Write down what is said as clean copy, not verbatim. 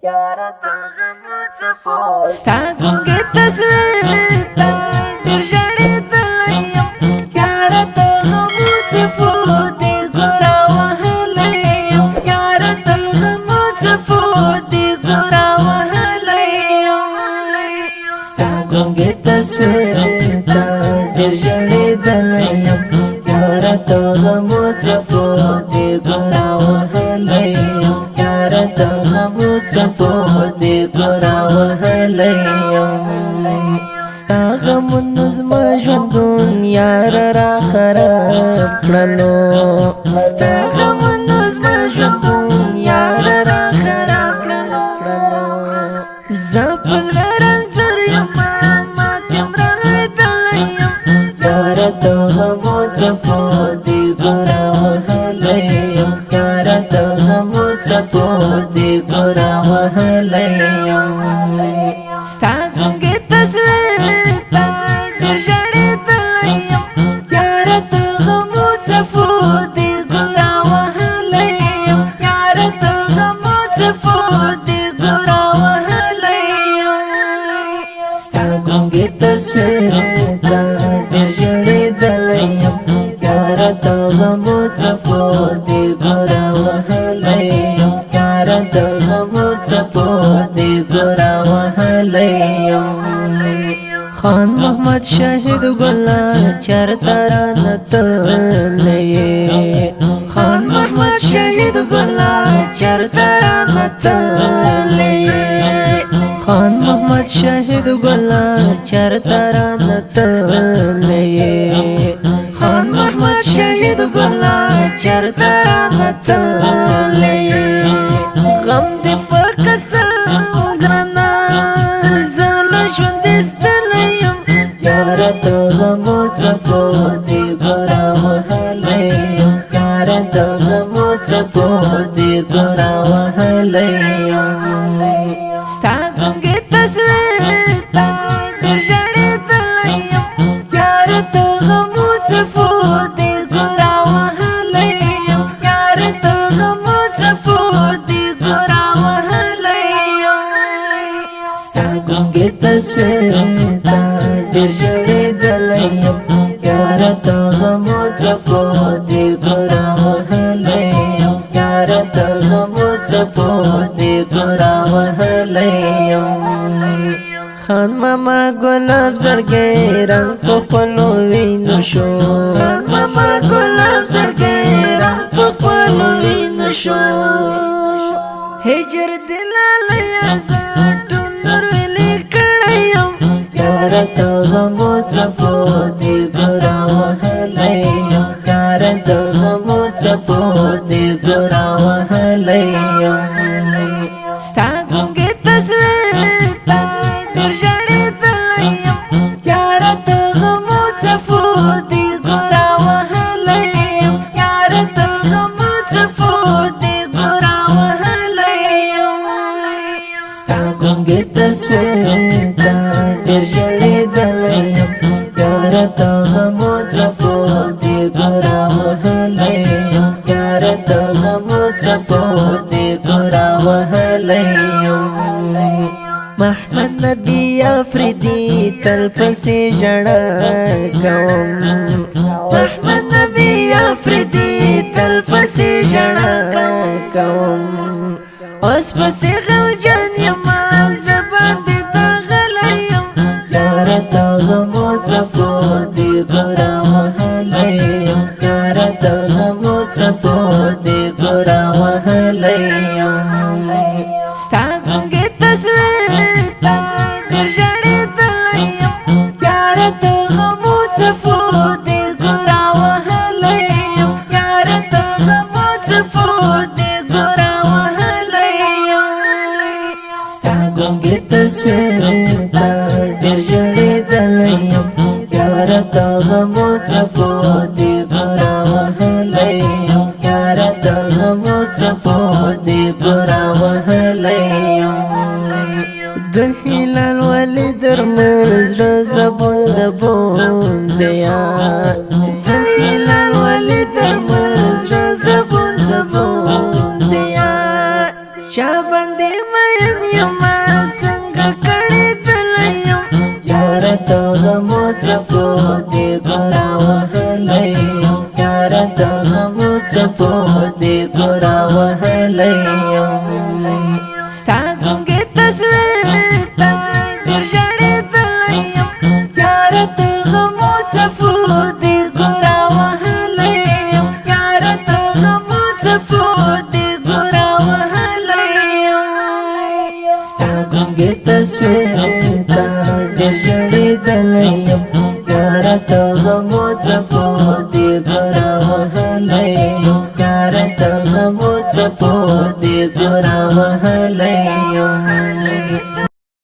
यारा सागुंगे तस्वीर दर्शनी तलयम यारा मुसफो दे गुरा वहलयम यारा मुसफो दे गुरा वहलयम सागुंगे तस्वीर दर्शनी तलयम यारा मुसफो दे गुरा वहलयम मुसफो दे गुरा वहलयम सागम नज़्म ژوندون यार را خراب کړلو सागम नज़्म ژوندون यार را خراب کړلو زپل رنځر یم ما تمرار وتلیم यार मुसफो दे गुरा वहलयम यार मुसफो दे गुरा वहलयम सागुंगे तस्वीर दर्शनी तलयम यार मुसफो दे गुरा वहलयम यार मुसफो दे गुरा वहलयम सागुंगे तस्वीर दर्शनी तलयम यार मुसफो दे गुरा वहलयम यार मुसफो दे गुरा वहलयम खान मोहम्मद शाहिद गुला चरतरा नतलये खान मोहम्मद शाहिद गुला चरतरा नतलये खान मोहम्मद शाहिद गुला चरतरा नतलये खान मोहम्मद शाहिद गुला चरतरा नतलये गम दे पकसम ग्रना जल ژوند ستلیم यार मुसफो दे गुरा वहलयम यार मुसफो दे गुरा वहलयम सागुंगे तस्वीर दर्शनी तलयम यार मुसफो दे गुरा वहलयम यार मुसफो दे गुरा वहलयम सागुंगे तस्वीर दर्शनी तलयम यार मुसफो दे गुरा वहलयम यार मुसफो दे गुरा वहलयम खान मामा गुलाब زړګي رنگ په خپلو وینو شو खान मामा गुलाब زړګي رنग په خپلو وینو شو هجر دلالیا زړه نور لیکړم यार मुसफो दे गुरा वहलयम यार मुसफो दे गुरा वहलयम सागुंगे तस्वीर दर्शनी तलयम यार मुसफो दे गुरा वहलयम यार मुसफो दे गुरा वहलयम सागुंगे तस्वीर दर्शनी तलयम यार मुसफो दे गुरा वहलयम यार मुसफो दे गुरा वहलयम محمد نبی افریدی تل پسې ژړا کوم محمد نبی افریدی تل پسې ژړا کوم اوس پسې غوجن یم زړه باندې تغلیم यार मुसफो दे गुरा वहलयم यार मुसफो दे गुरा वहलयम सागुंगे तस्वीर दर्शनी तलयम यार मुसफो दे गुरा वहलयम यार मुसफो दे गुरा वहलयम सागुंगे तस्वीर दर्शनी तलयम यार मुसफो दे गुरा वहलयम यार मुसफो दे गुरा वहलयम دهیلال ولی در مرزر زبون زبون دیا دهیلال ولی در مرزر زبون زبون دیا شابندی مین ما څنګه کړي دلیم یار ته غمو څپو دې ګورا وهلیم یار ته غمو څپو دې ګورا وهلیم ستا ګونګې تصویر ته ډېر ژړېدلیم یار ته غمو څپو دې ګورا وهلیم یار ته غمو څپو دې ګورا وهلیم ستا ګونګې تصویر ته ډېر ژړېدلیم یار ته غمو څپو دې ګورا وهلیم یار ته غمو څپو دې ګورا وهلیم